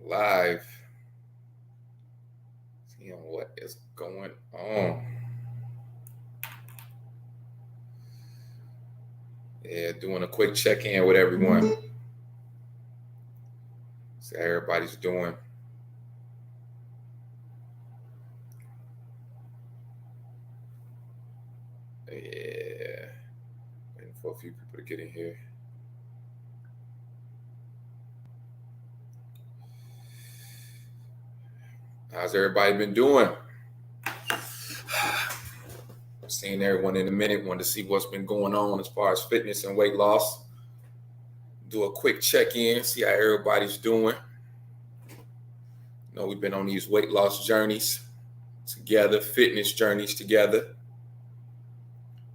Live. Seeing what is going on. Yeah, doing a quick check-in with everyone. See how everybody's doing. Yeah. Waiting for a few people to get in here. How's everybody been doing? Seeing everyone in a minute. Want to see what's been going on as far as fitness and weight loss. Do a quick check-in, see how everybody's doing. We've been on these weight loss journeys together, fitness journeys together.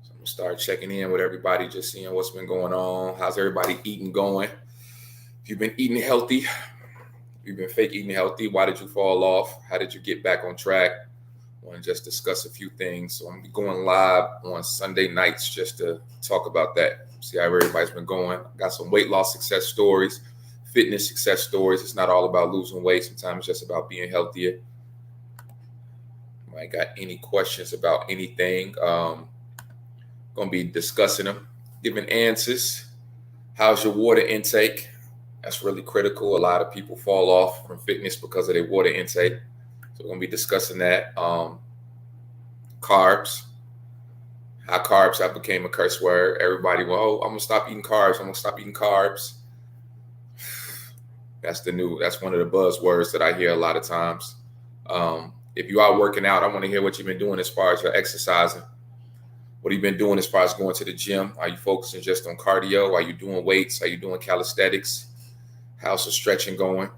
So I'm gonna start checking in with everybody, just seeing what's been going on. How's everybody eating going? If you've been eating healthy, you've been fake eating healthy, why did you fall off? How did you get back on track? I want to just discuss a few things. So I'm gonna be going live on Sunday nights just to talk about that. See how everybody's been going. Got some weight loss success stories, fitness success stories. It's not all about losing weight. Sometimes it's just about being healthier. I got any questions about anything? Gonna be discussing them, giving answers. How's your water intake? That's really critical. A lot of people fall off from fitness because of their water intake. So we're gonna be discussing that. Carbs. How carbs have became a curse word. Everybody, well, I'm gonna stop eating carbs. I'm gonna stop eating carbs. That's one of the buzzwords that I hear a lot of times. If you are working out, I want to hear what you've been doing as far as your exercising. What have you been doing as far as going to the gym? Are you focusing just on cardio? Are you doing weights? Are you doing calisthenics? How's the stretching going?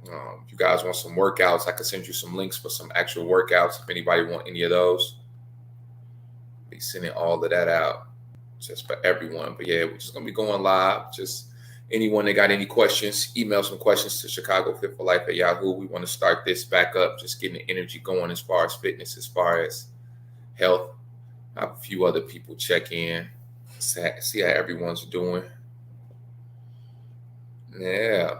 If you guys want some workouts, I can send you some links for some actual workouts. If anybody want any of those, I'll be sending all of that out just for everyone. But yeah, we're just gonna be going live. Just anyone that got any questions, email some questions to Chicago Fit for Life at Yahoo. We want to start this back up, just getting the energy going as far as fitness, as far as health. I have a few other people check in, see how everyone's doing. Yeah,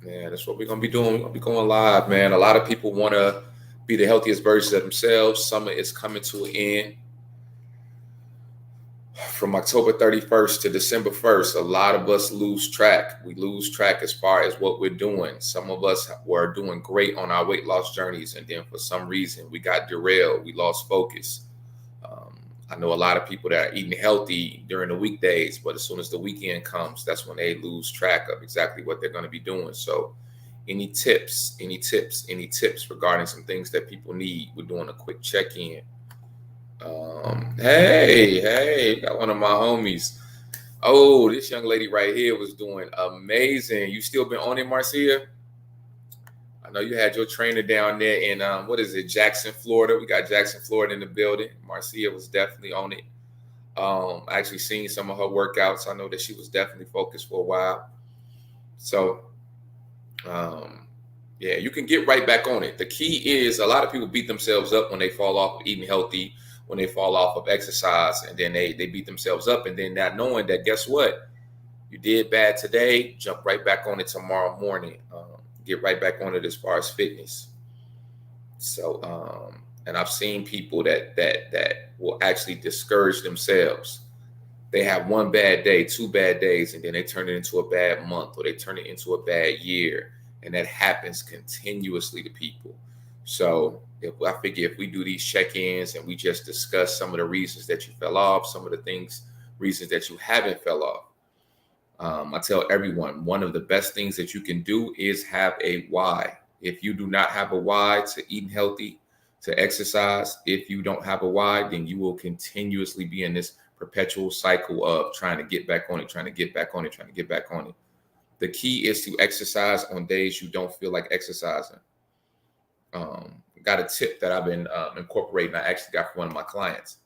that's what we're gonna be doing. We're gonna be going live, man. A lot of people want to be the healthiest versions of themselves. Summer is coming to an end. From October 31st to December 1st, a lot of us lose track. We lose track as far as what we're doing. Some of us were doing great on our weight loss journeys, and then for some reason we got derailed. We lost focus. I know a lot of people that are eating healthy during the weekdays, but as soon as the weekend comes, that's when they lose track of exactly what they're going to be doing. So any tips regarding some things that people need? We're doing a quick check-in. Hey, got one of my homies. Oh, this young lady right here was doing amazing. You still been on it, Marcia? I know you had your trainer down there in what is it, Jackson, Florida. We got Jackson, Florida in the building. Marcia was definitely on it. I actually seen some of her workouts. I know that she was definitely focused for a while. So, yeah, you can get right back on it. The key is a lot of people beat themselves up when they fall off of eating healthy, when they fall off of exercise, and then they beat themselves up, and then not knowing that, guess what? You did bad today, jump right back on it tomorrow morning. Get right back on it as far as fitness. So, and I've seen people that will actually discourage themselves. They have one bad day, 2 bad days, and then they turn it into a bad month, or they turn it into a bad year, and that happens continuously to people. So I figure if we do these check-ins and we just discuss some of the reasons that you fell off, some of the reasons that you haven't fell off. I tell everyone, one of the best things that you can do is have a why. If you do not have a why to eat healthy, to exercise, if you don't have a why, then you will continuously be in this perpetual cycle of trying to get back on it, trying to get back on it, trying to get back on it. The key is to exercise on days you don't feel like exercising. Got a tip that I've been incorporating. I actually got from one of my clients.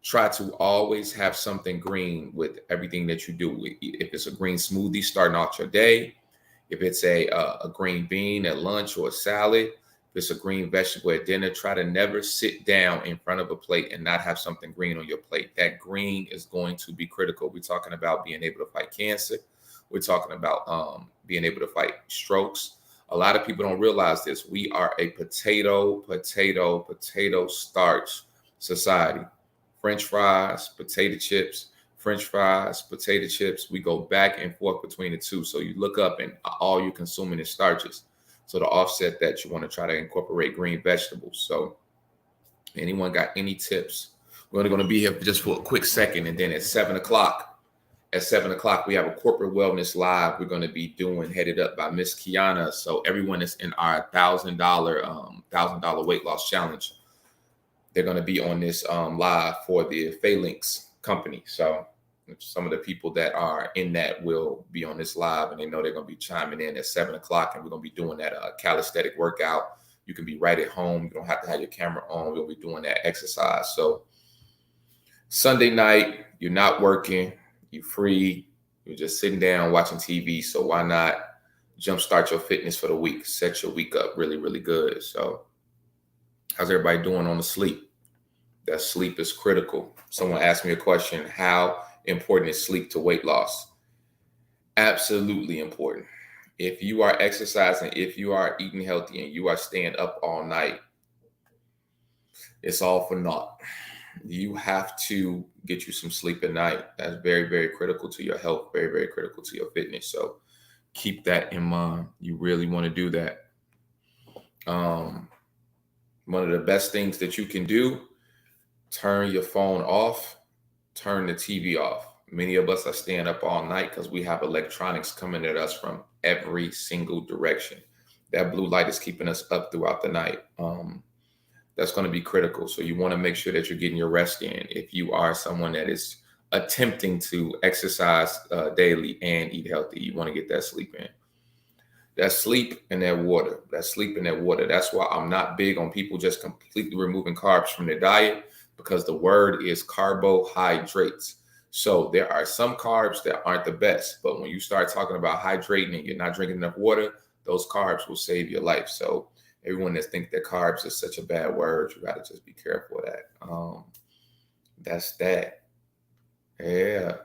Try to always have something green with everything that you do. If it's a green smoothie starting out your day, if it's a green bean at lunch or a salad, if it's a green vegetable at dinner, try to never sit down in front of a plate and not have something green on your plate. That green is going to be critical. We're talking about being able to fight cancer. We're talking about being able to fight strokes. A lot of people don't realize this. We are a potato starch society. French fries, potato chips, French fries, potato chips. We go back and forth between the two. So you look up and all you're consuming is starches. So to offset that, you want to try to incorporate green vegetables. So anyone got any tips? We're only going to be here just for a quick second. And then at 7 o'clock, we have a corporate wellness live. We're going to be doing headed up by Miss Kiana. So everyone is in our $1,000 weight loss challenge. They're going to be on this live for the Phalanx company. So some of the people that are in that will be on this live, and they know they're going to be chiming in at 7 o'clock, and we're going to be doing that calisthenic workout. You can be right at home. You don't have to have your camera on. We'll be doing that exercise. So Sunday night, you're not working, you're free, you're just sitting down watching TV. So why not jumpstart your fitness for the week? Set your week up really, really good. So how's everybody doing on the sleep? That sleep is critical. Someone asked me a question, how important is sleep to weight loss? Absolutely important. If you are exercising, if you are eating healthy, and you are staying up all night, it's all for naught. You have to get you some sleep at night. That's very, very critical to your health, very, very critical to your fitness. So keep that in mind. You really want to do that. One of the best things that you can do, turn your phone off, turn the TV off. Many of us are staying up all night because we have electronics coming at us from every single direction. That blue light is keeping us up throughout the night. That's going to be critical. So you want to make sure that you're getting your rest in. If you are someone that is attempting to exercise daily and eat healthy, you want to get that sleep in. That sleep and that water. That sleep and that water. That's why I'm not big on people just completely removing carbs from their diet, because the word is carbohydrates. So there are some carbs that aren't the best, but when you start talking about hydrating and you're not drinking enough water, those carbs will save your life. So everyone that thinks that carbs is such a bad word, you got to just be careful of that. That's that. Yeah.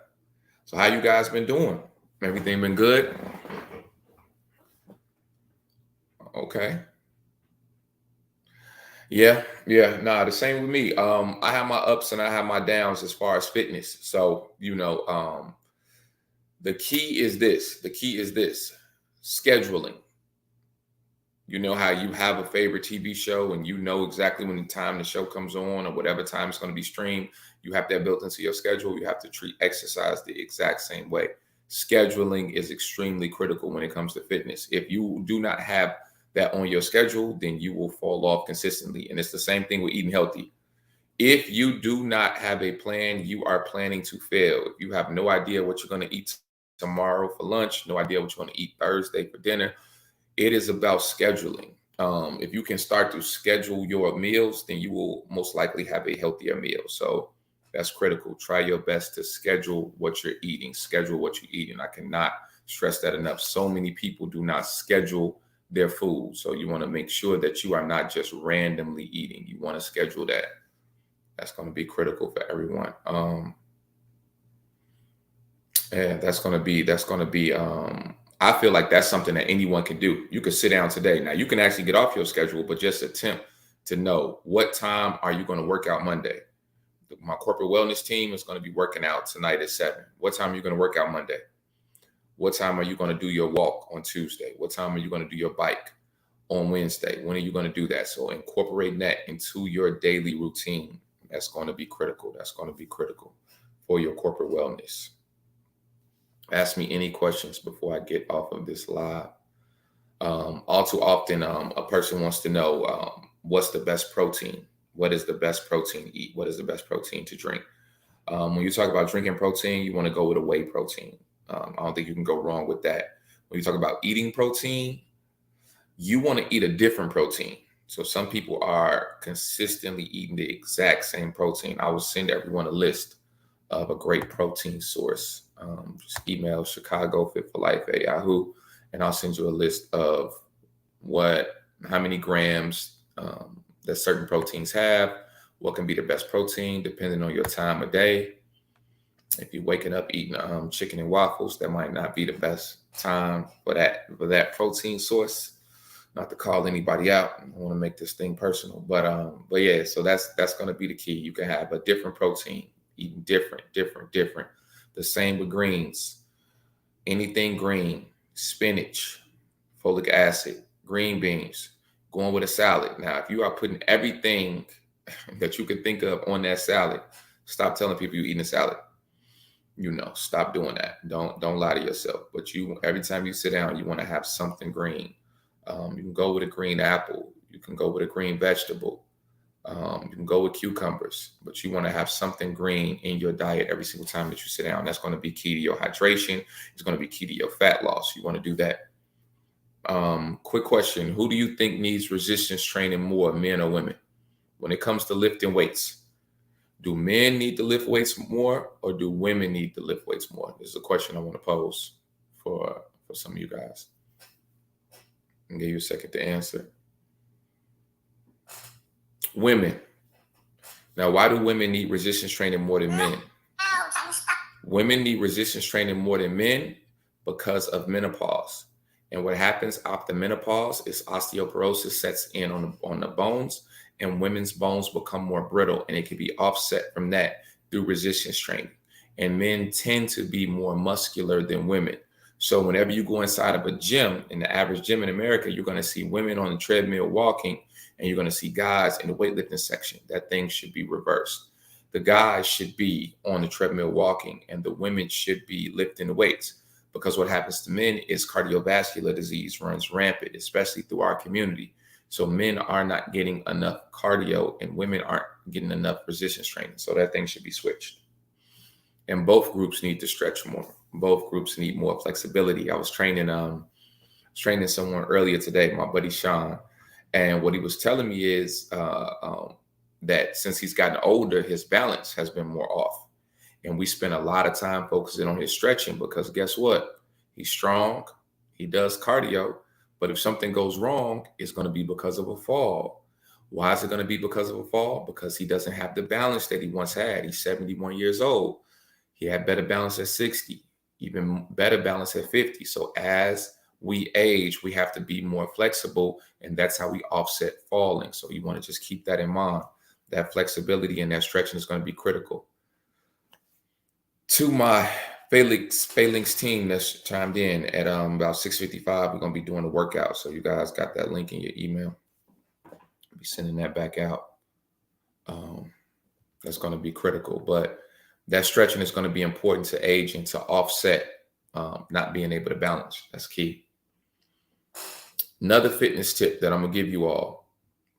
So how you guys been doing? Everything been good? Okay. Yeah. Nah, the same with me. I have my ups and I have my downs as far as fitness. So, the key is this. Scheduling. You know how you have a favorite TV show and you know exactly when the time the show comes on or whatever time it's going to be streamed. You have that built into your schedule. You have to treat exercise the exact same way. Scheduling is extremely critical when it comes to fitness. If you do not have that on your schedule, then you will fall off consistently. And it's the same thing with eating healthy. If you do not have a plan, you are planning to fail. If you have no idea what you're going to eat tomorrow for lunch, no idea what you're going to eat Thursday for dinner, it is about scheduling. If you can start to schedule your meals, then you will most likely have a healthier meal. So that's critical. Try your best to schedule what you're eating. Schedule what you eat. And I cannot stress that enough. So many people do not schedule their food. So you want to make sure that you are not just randomly eating. You want to schedule that. That's going to be critical for everyone. And that's going to be I feel like that's something that anyone can do. You could sit down today. Now you can actually get off your schedule, but just attempt to know what time are you going to work out Monday. My corporate wellness team is going to be working out tonight at 7. What time are you going to work out Monday? What time are you going to do your walk on Tuesday? What time are you going to do your bike on Wednesday? When are you going to do that? So incorporate that into your daily routine. That's going to be critical. That's going to be critical for your corporate wellness. Ask me any questions before I get off of this live. All too often, a person wants to know what's the best protein. What is the best protein to eat? What is the best protein to drink? When you talk about drinking protein, you want to go with a whey protein. I don't think you can go wrong with that. When you talk about eating protein, you want to eat a different protein. So some people are consistently eating the exact same protein. I will send everyone a list of a great protein source. Just email Chicago Fit for Life at Yahoo, and I'll send you a list of how many grams that certain proteins have, what can be the best protein depending on your time of day. If you're waking up eating chicken and waffles, that might not be the best time for that protein source. Not to call anybody out, I don't want to make this thing personal, but yeah. So that's going to be the key. You can have a different protein, eating different. The same with greens. Anything green, spinach, folic acid, green beans, going with a salad. Now, if you are putting everything that you can think of on that salad, stop telling people you're eating a salad. Stop doing that. Don't lie to yourself. But every time you sit down, you want to have something green. You can go with a green apple. You can go with a green vegetable. You can go with cucumbers, but you want to have something green in your diet every single time that you sit down. That's going to be key to your hydration. It's going to be key to your fat loss. You want to do that. Quick question. Who do you think needs resistance training more, men or women? When it comes to lifting weights, do men need to lift weights more or do women need to lift weights more? This is a question I want to pose for some of you guys. I'll give you a second to answer. Women. Now, why do women need resistance training more than men? Women need resistance training more than men because of menopause. And what happens after menopause is osteoporosis sets in on the bones, and women's bones become more brittle, and it can be offset from that through resistance training. And men tend to be more muscular than women. So whenever you go inside of a gym, in the average gym in America, you're going to see women on the treadmill walking, and you're going to see guys in the weightlifting section. That thing should be reversed. The guys should be on the treadmill walking, and the women should be lifting the weights. Because what happens to men is cardiovascular disease runs rampant, especially through our community. So men are not getting enough cardio, and women aren't getting enough resistance training. So that thing should be switched. And both groups need to stretch more. Both groups need more flexibility. I was training someone earlier today, my buddy Sean, and what he was telling me is that since he's gotten older, his balance has been more off. And we spend a lot of time focusing on his stretching because guess what? He's strong. He does cardio. But if something goes wrong, it's going to be because of a fall. Why is it going to be because of a fall? Because he doesn't have the balance that he once had. He's 71 years old. He had better balance at 60, even better balance at 50. So as we age, we have to be more flexible, and that's how we offset falling. So you want to just keep that in mind. That flexibility and that stretching is going to be critical. To my Phalanx team that's chimed in at about 6:55, we're going to be doing a workout. So you guys got that link in your email. I'll be sending that back out. That's going to be critical. But that stretching is going to be important to age and to offset not being able to balance. That's key. Another fitness tip that I'm going to give you all,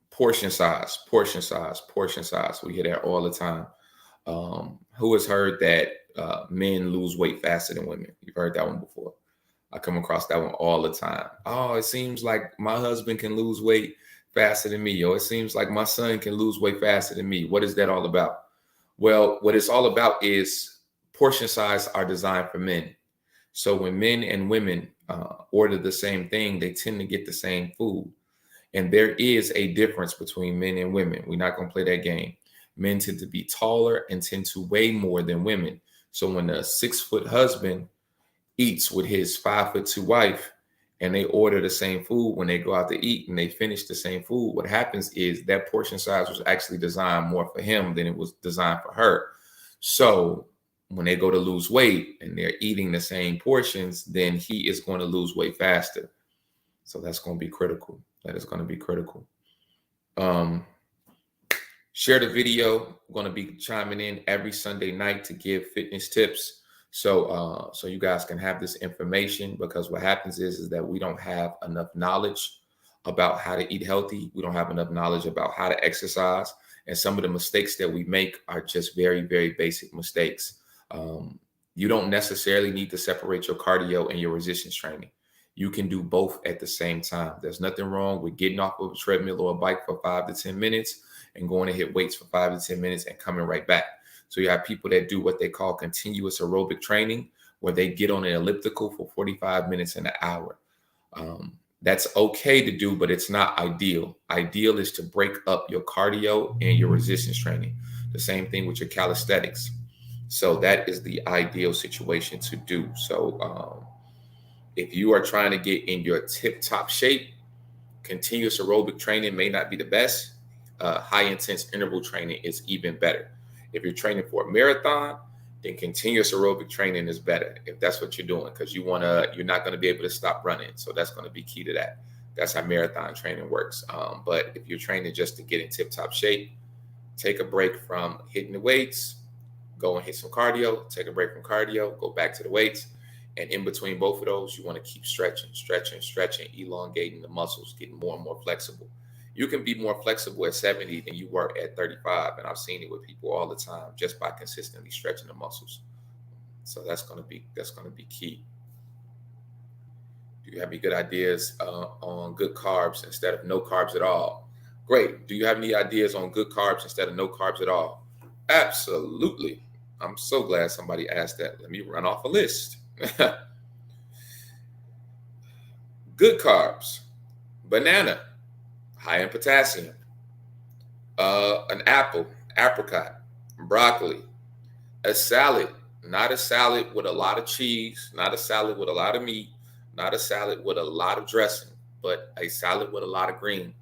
portion size. We hear that all the time. Who has heard that men lose weight faster than women? You've heard that one before. I come across that one all the time. Oh, it seems like my husband can lose weight faster than me. Or it seems like my son can lose weight faster than me. What is that all about? Well, what it's all about is portion size are designed for men. So when men and women order the same thing, they tend to get the same food. And there is a difference between men and women. We're not going to play that game. Men tend to be taller and tend to weigh more than women. So when a 6-foot husband eats with his 5'2" wife and they order the same food, when they go out to eat and they finish the same food, what happens is that portion size was actually designed more for him than it was designed for her. So when they go to lose weight and they're eating the same portions, then he is going to lose weight faster. So that's going to be critical. That is going to be critical. Share the video. I'm going to be chiming in every Sunday night to give fitness tips. So you guys can have this information, because what happens is that we don't have enough knowledge about how to eat healthy. We don't have enough knowledge about how to exercise. And some of the mistakes that we make are just very, very basic mistakes. You don't necessarily need to separate your cardio and your resistance training. You can do both at the same time. There's nothing wrong with getting off of a treadmill or a bike for 5 to 10 minutes and going to hit weights for 5 to 10 minutes and coming right back. So you have people that do what they call continuous aerobic training, where they get on an elliptical for 45 minutes and an hour. That's okay to do, but it's not ideal. Ideal is to break up your cardio and your resistance training. The same thing with your calisthenics. So that is the ideal situation to do. So if you are trying to get in your tip top shape, continuous aerobic training may not be the best. High intense interval training is even better. If you're training for a marathon, then continuous aerobic training is better if that's what you're doing, because you're not going to be able to stop running. So that's going to be key to that. That's how marathon training works. But if you're training just to get in tip top shape, take a break from hitting the weights, go and hit some cardio, take a break from cardio, go back to the weights. And in between both of those, you want to keep stretching, elongating the muscles, getting more and more flexible. You can be more flexible at 70 than you were at 35. And I've seen it with people all the time just by consistently stretching the muscles. So that's going to be key. Do you have any good ideas on good carbs instead of no carbs at all? Great. Do you have any ideas on good carbs instead of no carbs at all? Absolutely. I'm so glad somebody asked that. Let me run off a list. Good carbs: banana, high in potassium, an apple, apricot, broccoli, a salad, not a salad with a lot of cheese, not a salad with a lot of meat, not a salad with a lot of dressing, but a salad with a lot of green.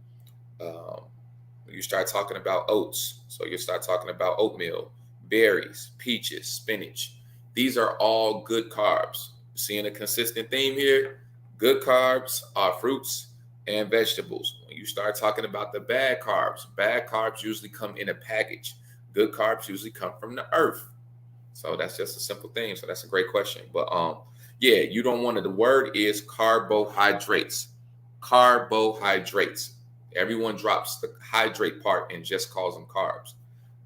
You start talking about oats, so you start talking about oatmeal, berries, peaches, spinach. These are all good carbs. Seeing a consistent theme here: good carbs are fruits and vegetables. When you start talking about the bad carbs usually come in a package. Good carbs usually come from the earth. So that's just a simple thing. So that's a great question. But yeah, you don't want to. The word is carbohydrates. Carbohydrates. Everyone drops the hydrate part and just calls them carbs.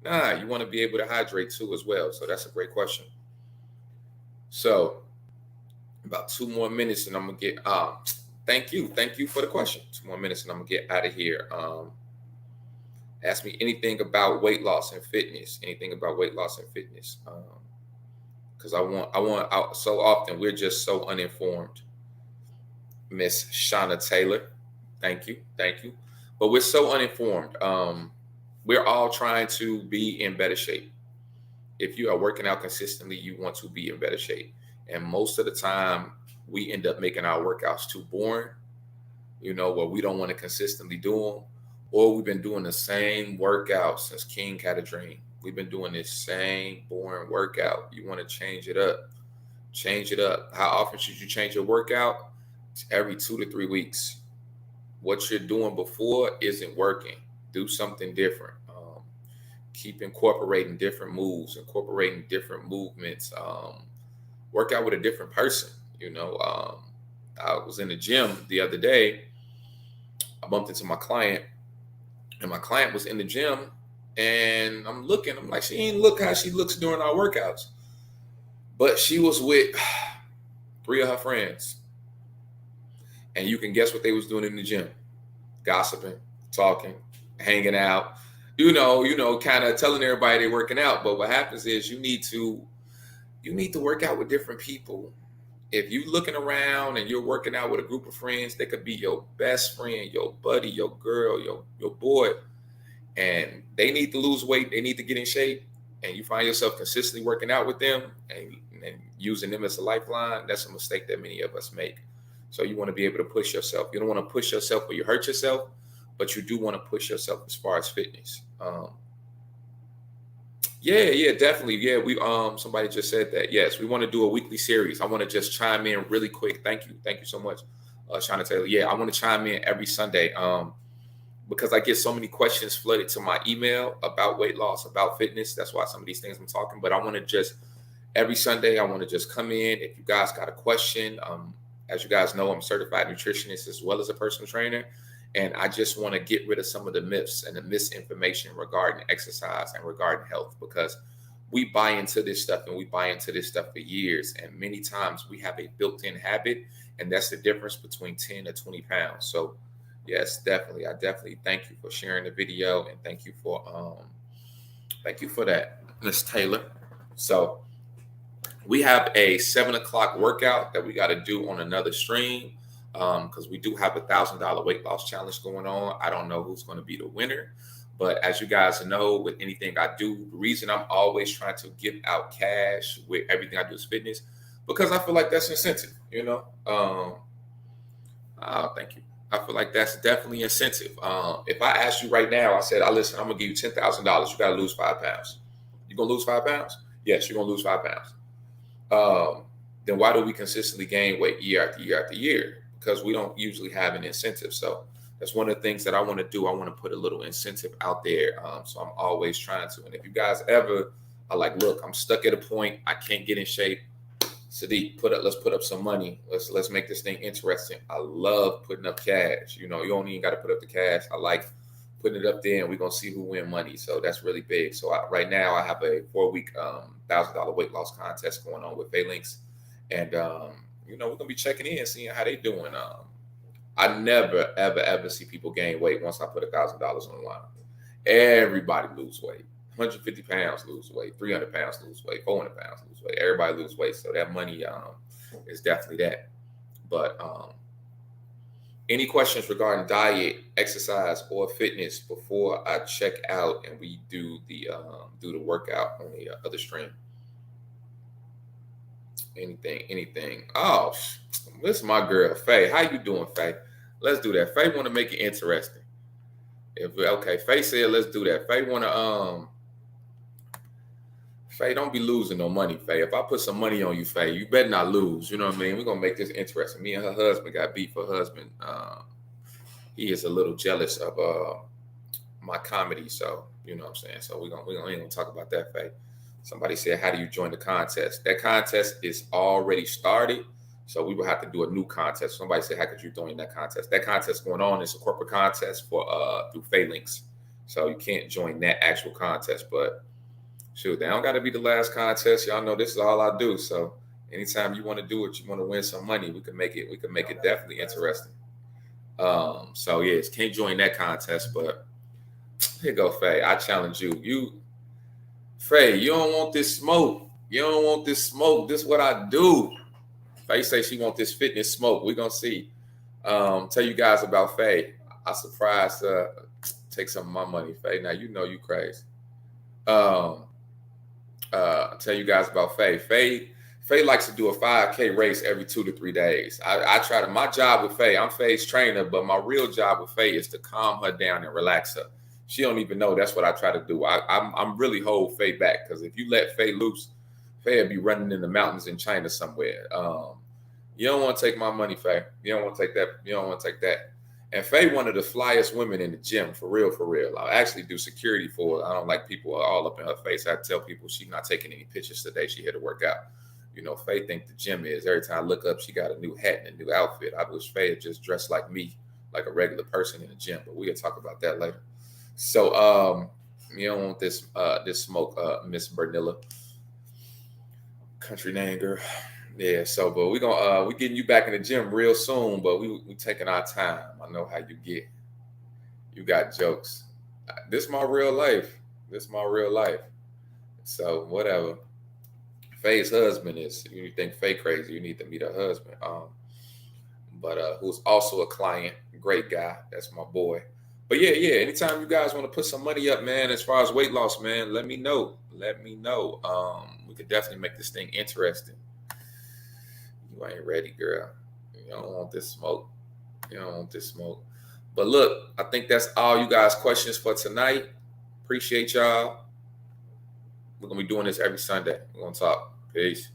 Nah, you want to be able to hydrate too as well. So that's a great question. So about 2 more minutes and I'm gonna get thank you for the question. 2 more minutes and I'm gonna get out of here. Ask me anything about weight loss and fitness. Because so often we're just so uninformed. Miss Shauna Taylor, thank you. But we're so uninformed. We're all trying to be in better shape. If you are working out consistently, you want to be in better shape. And most of the time, we end up making our workouts too boring, where we don't want to consistently do them. Or we've been doing the same workout since King had a dream. We've been doing this same boring workout. You want to change it up. How often should you change your workout? Every 2 to 3 weeks. What you're doing before isn't working. Do something different. Keep incorporating different moves, incorporating different movements. Work out with a different person. I was in the gym the other day. I bumped into my client, and my client was in the gym, and I'm like, she ain't look how she looks during our workouts. But she was with 3 of her friends. And you can guess what they was doing in the gym. Gossiping, talking, hanging out, kind of telling everybody they're working out. But what happens is you need to work out with different people. If you're looking around and you're working out with a group of friends, they could be your best friend, your buddy, your girl, your boy, and they need to lose weight, they need to get in shape, and you find yourself consistently working out with them and using them as a lifeline. That's a mistake that many of us make. So you want to be able to push yourself. You don't want to push yourself where you hurt yourself, but you do want to push yourself as far as fitness. Yeah, definitely. Yeah, we somebody just said that. Yes, we want to do a weekly series. I want to just chime in really quick. Thank you so much, Shauna Taylor. Yeah, I want to chime in every Sunday because I get so many questions flooded to my email about weight loss, about fitness. That's why some of these things I'm talking. But I want to just every Sunday, I want to just come in. If you guys got a question, as you guys know, I'm a certified nutritionist as well as a personal trainer. And I just want to get rid of some of the myths and the misinformation regarding exercise and regarding health, because we buy into this stuff for years. And many times we have a built-in habit, and that's the difference between 10 to 20 pounds. So yes, definitely. I definitely thank you for sharing the video, and thank you for that, Ms. Taylor. So we have a 7 o'clock workout that we got to do on another stream. Because we do have $1,000 weight loss challenge going on. I don't know who's going to be the winner, But as you guys know, with anything I do, the reason I'm always trying to give out cash with everything I do is fitness, because I feel like that's incentive, thank you. I feel like that's definitely incentive. If I asked you right now, I said, I listen, I'm gonna give you $10,000. You gotta lose 5 pounds. You gonna lose 5 pounds? Yes, you're gonna lose 5 pounds. Then why do we consistently gain weight year after year after year? Because we don't usually have an incentive. So that's one of the things that I want to do. I want to put a little incentive out there. So I'm always trying to. And if you guys ever are like, look, I'm stuck at a point, I can't get in shape. Sadiq, let's put up some money. Let's make this thing interesting. I love putting up cash. You don't even got to put up the cash. I like putting it up there, and we're gonna see who win money. So that's really big. So right now I have a 4-week $1,000 weight loss contest going on with Phalanx, and we're gonna be checking in, seeing how they doing. I never ever see people gain weight once I put $1,000 on the line. Everybody lose weight. 150 pounds lose weight, 300 pounds lose weight, 400 pounds lose weight. Everybody lose weight. So that money is definitely that. But any questions regarding diet, exercise, or fitness before I check out and we do the workout on the other stream? Anything? Oh, this is my girl, Faye. How you doing, Faye? Let's do that. Faye want to make it interesting. Faye said let's do that. Faye want to Faye, don't be losing no money, Faye. If I put some money on you, Faye, you better not lose. You know what I mean? We're gonna make this interesting. Me and her husband got beef. Her husband, he is a little jealous of my comedy, so you know what I'm saying. So we ain't gonna talk about that, Faye. Somebody said, "How do you join the contest?" That contest is already started, so we will have to do a new contest. Somebody said, "How could you join that contest?" That contest going on is a corporate contest for through Phalanx, so you can't join that actual contest, but. Shoot, they don't got to be the last contest. Y'all know this is all I do. So anytime you want to do it, you want to win some money, we can make it definitely interesting. So yes, can't join that contest, but here go, Faye. I challenge you. Faye, you don't want this smoke. You don't want this smoke. This is what I do. Faye say she want this fitness smoke. We're gonna see. Tell you guys about Faye. I surprised take some of my money, Faye. Now you know you crazy. Tell you guys about Faye. Faye likes to do a 5K race every 2 to 3 days. I try to, my job with Faye, I'm Faye's trainer, but my real job with Faye is to calm her down and relax her. She don't even know that's what I try to do. I'm really hold Faye back, because if you let Faye loose, Faye will be running in the mountains in China somewhere. You don't want to take my money, Faye. You don't want to take that. You don't want to take that. And Faye, one of the flyest women in the gym, for real, for real. I actually do security for her. I don't like people all up in her face. I tell people she's not taking any pictures today. She here to work out. Faye think the gym is. Every time I look up, she got a new hat and a new outfit. I wish Faye had just dressed like me, like a regular person in the gym. But we'll talk about that later. So you don't want this smoke, Miss Bernilla. Country name, girl. Yeah, so but we getting you back in the gym real soon, but we taking our time. I know how you get. You got jokes. This is my real life. So whatever. Faye's husband is. You think Faye crazy? You need to meet her husband. But who's also a client, great guy. That's my boy. But yeah. Anytime you guys want to put some money up, man, as far as weight loss, man, let me know. We could definitely make this thing interesting. You ain't ready, girl. You don't want this smoke. But look, I think that's all you guys' questions for tonight. Appreciate y'all. We're going to be doing this every Sunday. We're going to talk. Peace.